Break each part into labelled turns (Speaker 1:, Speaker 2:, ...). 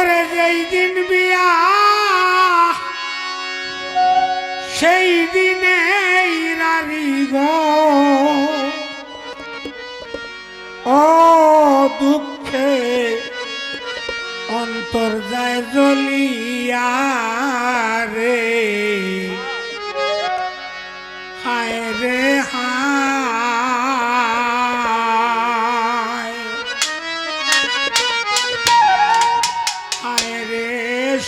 Speaker 1: করে যেই দিন বিয়া সেই দিনে রারি গো ও দুঃখে অন্তর যায় জ্বলিয়া রে হায় রে হায় হায় রে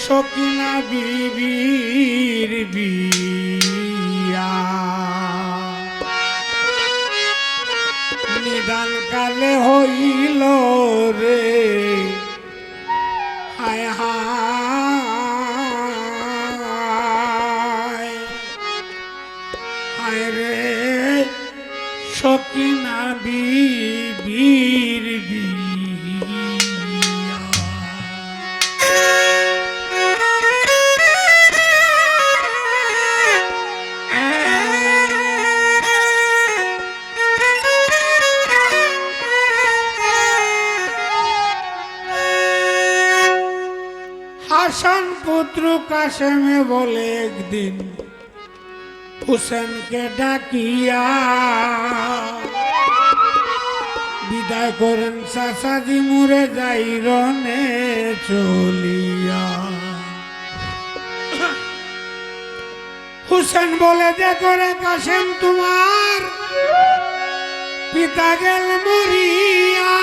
Speaker 1: সকিনা বিবির বিয়া নিদান কালে হইল রে হায় হায় হায় রে সকিনা বিবির বিয়া হাসান পুত্র কাশেমে বলে একদিন হুসেনকে ডাকিয়া বিদায় করেন চাচাজি মুরে যাই রনে চলিয়া হুসেন বলে যে করে কাশেম তোমার পিতা গেল মরিয়া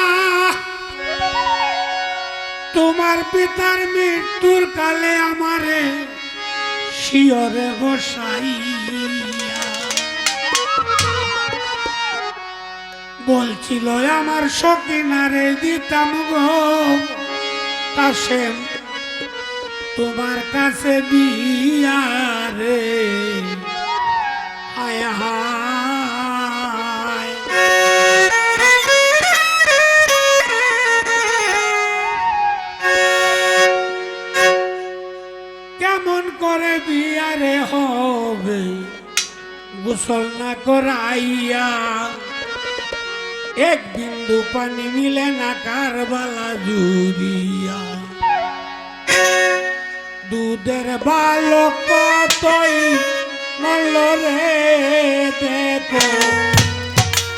Speaker 1: তোমার পিতার মৃত্যুর কালে আমারে শিয়রে বসাইয়া বলছিল আমার সকিনারে দিতাম গো কাশেম তোমার কাছে বিয়া রে হায় হায় কেমন করে বিয়ারে হবে গোসল না করাইয়া এক বিন্দু পানি মিলে না কারবালা জুড়িয়া দুধের বালক কতই মল্ল রে দেখো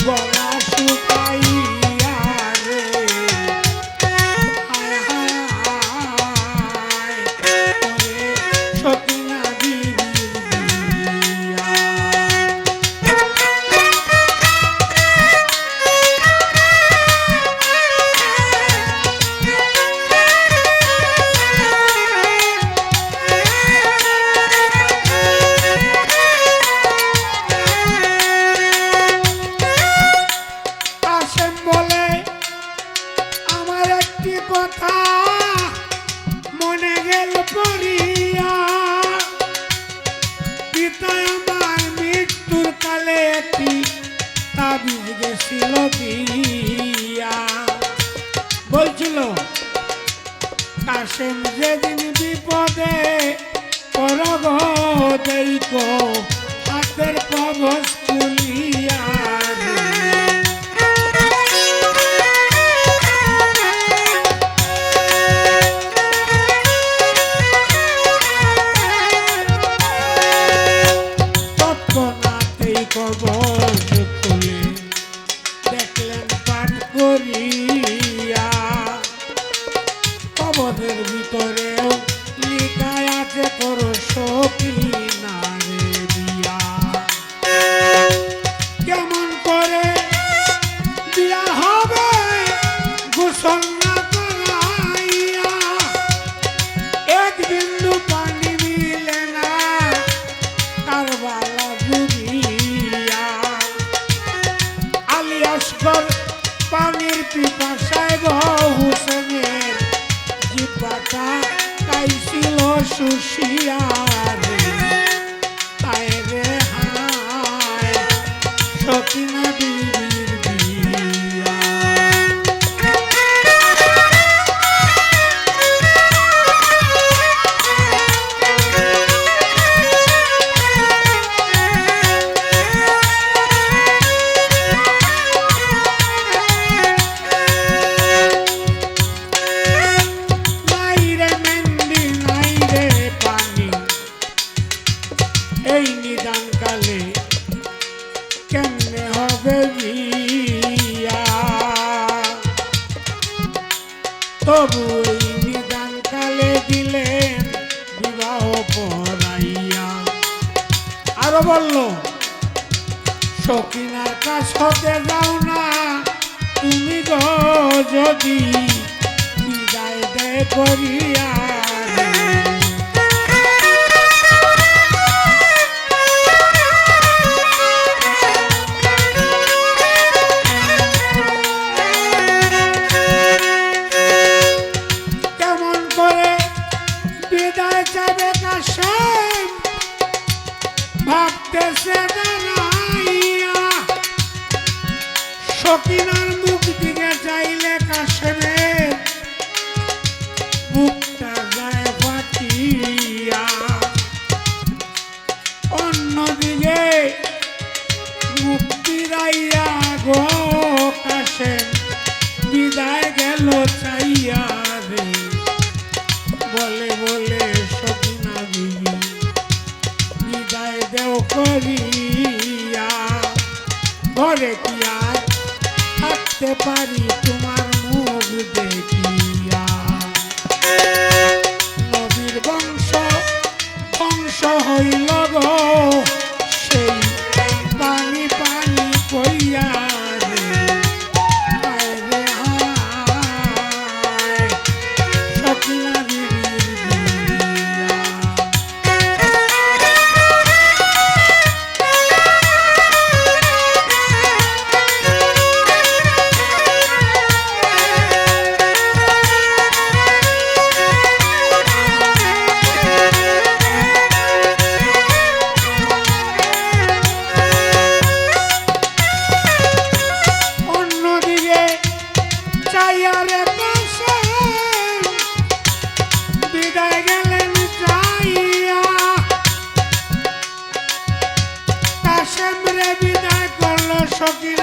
Speaker 1: গলা শুকাইয়া রে হায় হায় ওরে সকিনা বিবির বিয়া কথা মনে গেল পড়িয়া পিতা আমার মৃত্যুর কালে একটি তাবিজ গেছিল দিয়া বলছিল কাশেম যেদিন বিপদে করগ দেইক হাতের কবজ খুলিয়া কবজ খুলে দেখলেন পাঠ করিয়া কবজের ভিতরেও লিখায় আছে করো সকিনা রে বিয়া কেমন করে বিয়া হবে গোসল না করাইয়া এক বিন্দু পানি মিলে না কারবালা পানির পিপাসায় হুসেনের জিব্বাটা কাইছিল শুষিয়া রে হায় রে হায় সকিনা বিবির বিয়া তবু এই নিদান কালে দিলেন বিবাহ পড়াইয়া। আরো বলল সখিনার কাছ হতে যাও না তুমি গো যদি বিদায় দেয় করিয়া। কেমন করে বিদায় যাবে কাশেম ভাবতেছে দাঁড়াইয়া। সখিনার মুখ দিকে চাইলে কাশেমের বুকটা যায় ফাটিয়া। অন্যদিকে মুখ ফিরাইয়া গো কাশেম বিদায় গেল চাইয়া রে। বলে বলে সখিনা বিবি বিদায় দেও করিয়া। ঘরে কি আর থাকতে পারি তোমার মুখ দেখিয়া। নবীর বংশ বংশ হইল গো সেই পানি পানি কইয়া রে। হায় রে হায় সখিনা বিবির বিয়া। অন্যদিকে চাইয়া রে কাশেম বিদায় গেলেন চাইয়া। কাশেম রে বিদায় করলো সখিনা